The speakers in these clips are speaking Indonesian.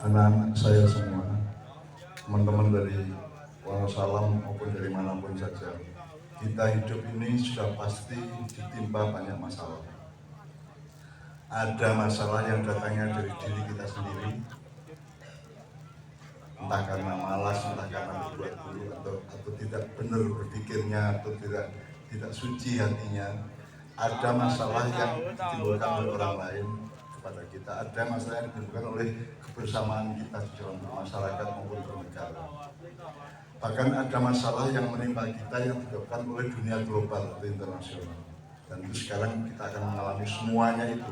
anak-anak saya semua, teman-teman dari Wonosalam maupun dari manapun saja, kita hidup ini sudah pasti ditimpa banyak masalah. Ada masalah yang datangnya dari diri kita sendiri, entah karena malas, entah karena berbuat buruk atau tidak benar berpikirnya, atau tidak suci hatinya. Ada masalah yang ditimbulkan oleh orang lain kepada kita, ada masalah yang ditimbulkan oleh kebersamaan kita di dalam masyarakat maupun bernegara. Bahkan ada masalah yang menimpa kita yang disebabkan oleh dunia global atau internasional. Dan itu sekarang kita akan mengalami semuanya itu.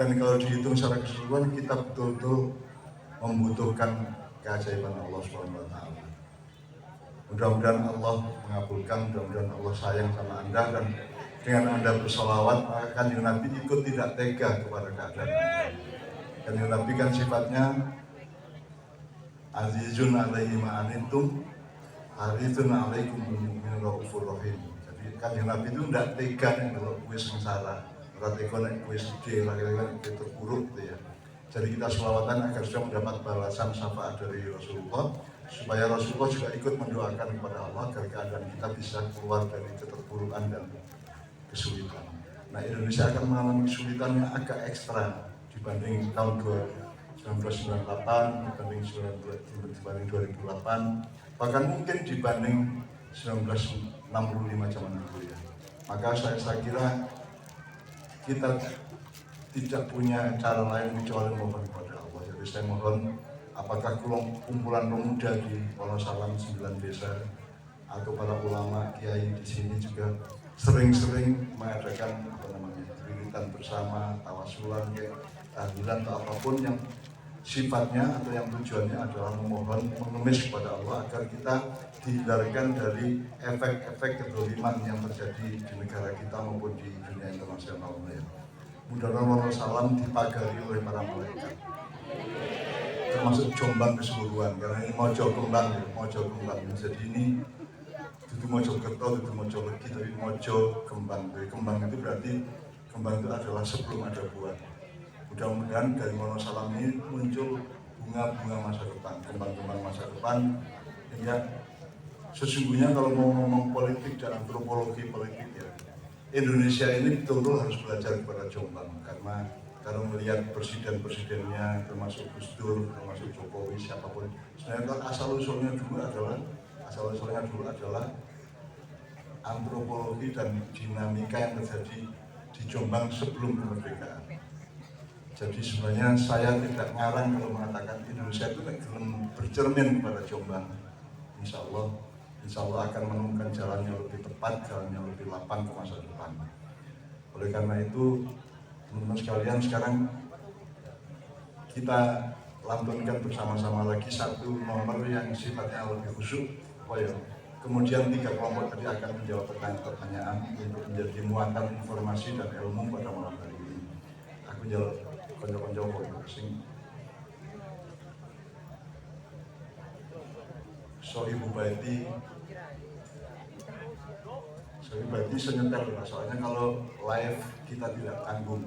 Dan kalau dihitung secara keseluruhan, kita betul-betul membutuhkan keajaiban Allah SWT. Mudah-mudahan Allah mengabulkan, mudah-mudahan Allah sayang sama Anda, dan dengan Anda bersolawat, maka Kanjeng Nabi ikut tidak tega kepada keadaan Anda. Kanjeng Nabi kan sifatnya azizun alaihi ma'anitum, harizun alaikum mu'minun raufur rahim. Jadi Kanjeng Nabi itu tidak tega nih kalau kue sengsara, tidak tega nih kue sedih, kue terpuruk gitu ya. Jadi kita selawatan agar sudah mendapat balasan syafaat dari Rasulullah, supaya Rasulullah juga ikut mendoakan kepada Allah agar keadaan kita bisa keluar dari keterpurukan dan kesulitan. Nah, Indonesia akan mengalami kesulitan yang agak ekstra dibanding tahun 1998, dibanding 2008, bahkan mungkin dibanding 1965 zaman dulu ya. Maka saya kira kita tidak punya cara lain kecuali mohon kepada Allah. Jadi saya mohon, apakah kumpulan pemuda di Wonosalam 9 desa atau para ulama kiai di sini juga sering-sering mengadakan wiridan bersama, tawasulan, tahlilan atau apapun yang sifatnya atau yang tujuannya adalah memohon, mengemis kepada Allah agar kita dihindarkan dari efek-efek kedoliman yang terjadi di negara kita maupun di dunia internasional. Mudah-mudahan Wonosalam dipagari oleh para malaikat, termasuk Jombang keseluruhan, karena ini mojo kembang. Jadi ini itu mojo kerto, itu mojo legi, tapi mojo kembang. Jadi kembang itu berarti kembang itu adalah sebelum ada buah. Mudah-mudahan dari Wonosalam ini muncul bunga-bunga masa depan, kembang-kembang masa depan. Ya, sesungguhnya kalau mau ngomong politik dan antropologi politik ya, Indonesia ini betul-betul harus belajar kepada Jombang, karena kalau melihat presiden-presidennya, termasuk Gus Dur, termasuk Jokowi, siapapun, sebenarnya asal-usulnya dulu adalah antropologi dan dinamika yang terjadi di Jombang sebelum kemerdekaan. Jadi sebenarnya saya tidak ngarang kalau mengatakan Indonesia itu bercermin kepada Jombang. Insya Allah akan menemukan jalannya lebih tepat, jalannya lebih lapang ke masa depan. Oleh karena itu, teman-teman sekalian, sekarang kita lantunkan bersama-sama lagi satu nomor yang sifatnya lebih khusyuk. Kemudian 3 kelompok tadi akan menjawab pertanyaan-pertanyaan untuk menjadi muatan informasi dan ilmu pada malam hari ini. Aku jawab konco-konco sing Ibu Baiti senyetel, soalnya kalau live kita tidak tanggung.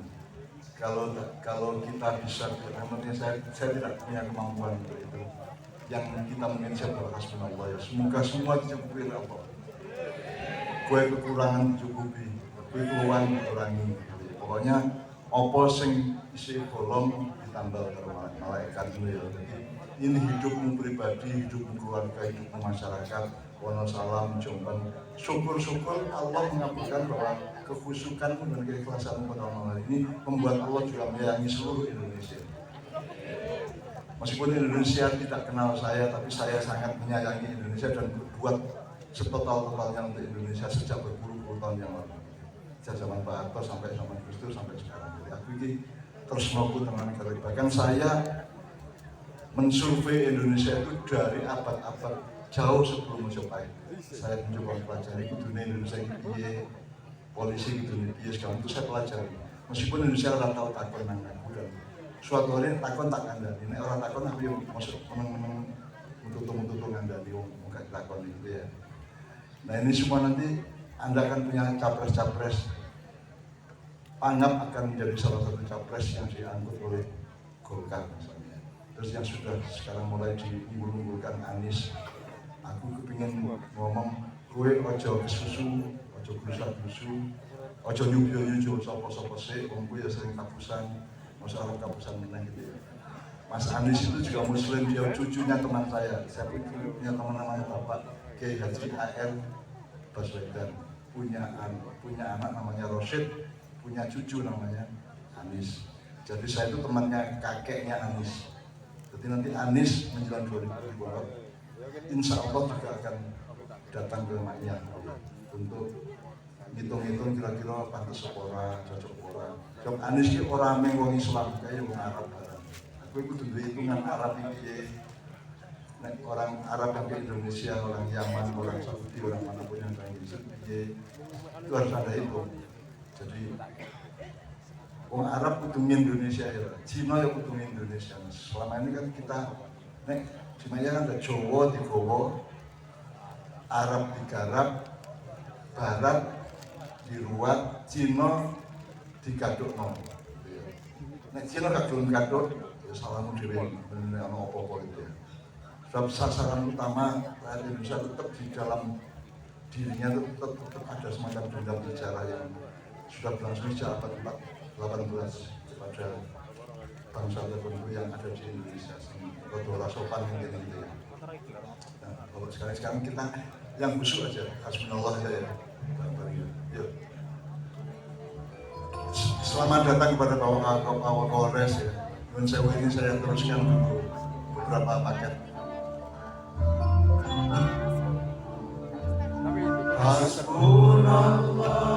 Kalau kita bisa, namanya saya tidak punya kemampuan untuk itu. Yang kita mungkin siap berhasbunallah ya. Semoga semua dicukupi oleh Allah. Kue kekurangan dicukupi, kue keluhan dikurangi. Pokoknya opo sing isi bolong ditambah oleh malaikat itu ya. Jadi ini hidupmu pribadi, hidupmu keluarga, hidupmu masyarakat Wonosalam, Jombang. Syukur-syukur Allah mengabulkan bahwa kekhusyukanmu dan keikhlasanmu pada malam ini membuat Allah juga menyayangi seluruh Indonesia. Meskipun Indonesia tidak kenal saya, tapi saya sangat menyayangi Indonesia dan berbuat setotal-totalnya untuk Indonesia sejak berpuluh-puluh tahun yang lalu. Sejak zaman Pak Harto sampai zaman Gus Dur sampai sekarang. Jadi aku ini terus mampu dengan negara. Bahkan saya mensurvei Indonesia itu dari abad-abad jauh sebelum Majapahit. Saya mencoba pelajari dunia Indonesia ini, polisi dunia sekarang itu saya pelajari. Meskipun Indonesia orang tahu takon nang aku, dan suatu hari takon tak kandani. Ini orang takon aku yang masuk meneng-meneng mutu-mutu ngandani muka takon itu ya. Nah ini semua nanti Anda akan punya capres-capres. Pangap akan menjadi salah satu capres yang diangkut oleh Golkar misalnya. terus yang sudah sekarang mulai diunggul-unggulkan Anies. Aku kepingin ngomong, kowe ojo kesusu, ojo blusa-blusu, ojo nyubyo-nyubyo sopo-sopo sih, wong kowe ya sering kapusan, masa orang kapusan menang gitu ya. Mas Anies itu juga muslim, dia cucunya teman saya punya teman namanya Bapak Kiai Haji A.R. Baswedan, punya anak namanya Rosyid, punya cucu namanya Anies. Jadi saya itu temannya kakeknya Anies. Jadi nanti Anies menjelang 2024, insya Allah juga akan datang ke rumahnya untuk ngitung-ngitung kira-kira pantas sepora, cocok pora. Jom Anies ini orang yang Islam, kayak orang Arab. Aku ikut dulu hitungan Arab ini, orang Arab yang ke Indonesia, orang Yaman, orang Saudi, orang manapun yang ke Indonesia, itu harus ada itu. Jadi orang Arab kutungin Indonesia ya, Cina ya kutungin Indonesia. Selama ini kan kita, Cina ya kan ada Jawa di Gowo, Arab digarap, Barat diruat, Cina digaduk no. Cina gaduk, ya salahmu diri, benar apa-apa itu ya. Sebab sasaran utama rakyat Indonesia tetap di dalam dirinya tetap ada semacam dendam sejarah yang sudah berlangsung sejak abad 18 kepada bangsa tertentu yang ada di Indonesia. Rodo Rasopan yang gitu ya. Nah, kalau sekarang kita yang khusyuk aja, hasbunallah aja ya. Yuk. Selamat datang kepada Bapak Kapolres ya. Dan sewa ini saya teruskan dulu beberapa paket. Hasbunallah.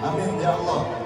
Amin ya Allah.